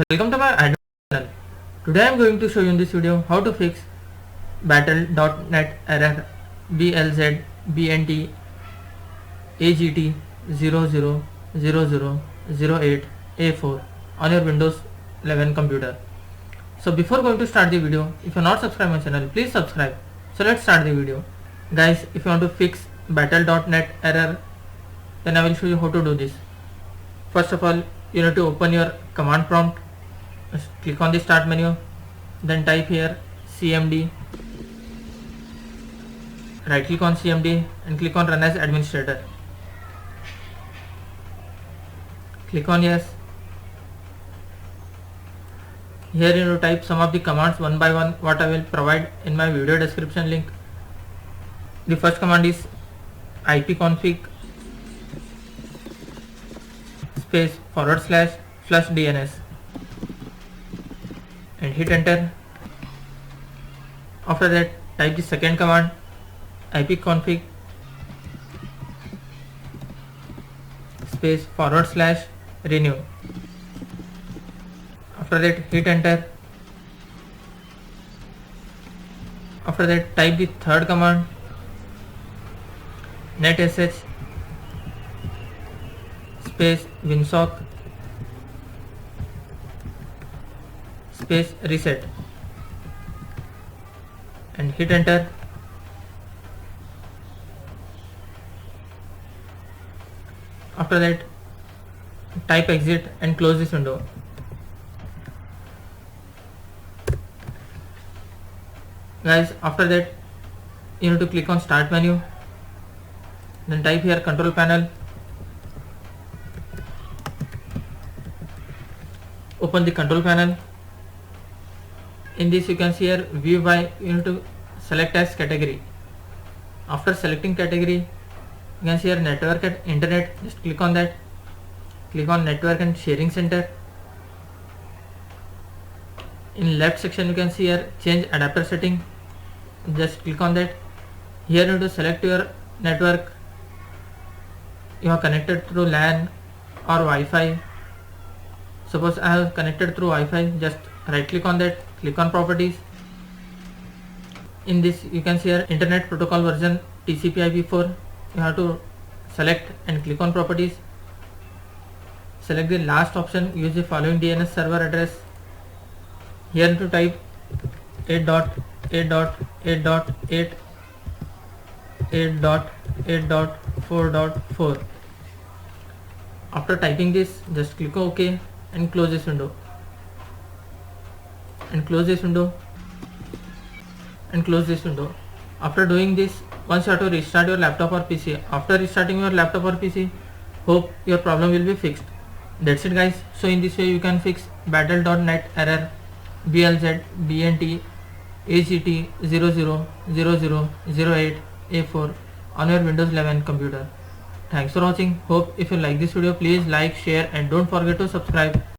Welcome to my AndWin channel. Today I am going to show you in this video how to fix battle.net error BLZBNTAGT000008A4 on your Windows 11 computer. So before going to start the video, if you are not subscribed my channel, please subscribe. So let's start the video. Guys, if you want to fix battle.net error, then I will show you how to do this. First of all, you need to open your command prompt. Just click on the start menu, then type here cmd, right click on cmd and click on run as administrator. Click on yes. Here you need to type some of the commands one by one, what I will provide in my video description link. The first command is ipconfig space /flushdns and hit enter. After that, type the second command ipconfig space /renew. After that, hit enter. After that, type the third command netsh space winsock space reset and hit enter. After that, type exit and close this window. Guys, after that you need to click on start menu, then type here control panel. Open the control panel. In this you can see here view by, you need to select as category. After selecting category, you can see here network and internet. Just click on that. Click on network and sharing center. In left section you can see here change adapter setting. Just click on that. Here you need to select your network. You are connected through LAN or Wi-Fi. Suppose I have connected through Wi-Fi, just right click on that, click on properties. In this you can see here internet protocol version TCP/IP4. You have to select and click on properties. Select the last option, use the following DNS server address. Here to type 8.8.8.8.8.8.4.4. After typing this, just click OK and close this window and close this window and close this window. After doing this, once you have to restart your laptop or PC. After restarting your laptop or PC, hope your problem will be fixed. That's it guys. So in this way you can fix battle.net error BLZBNTAGT000008A4 on your Windows 11 computer. Thanks for watching. Hope if you like this video, please like, share and don't forget to subscribe.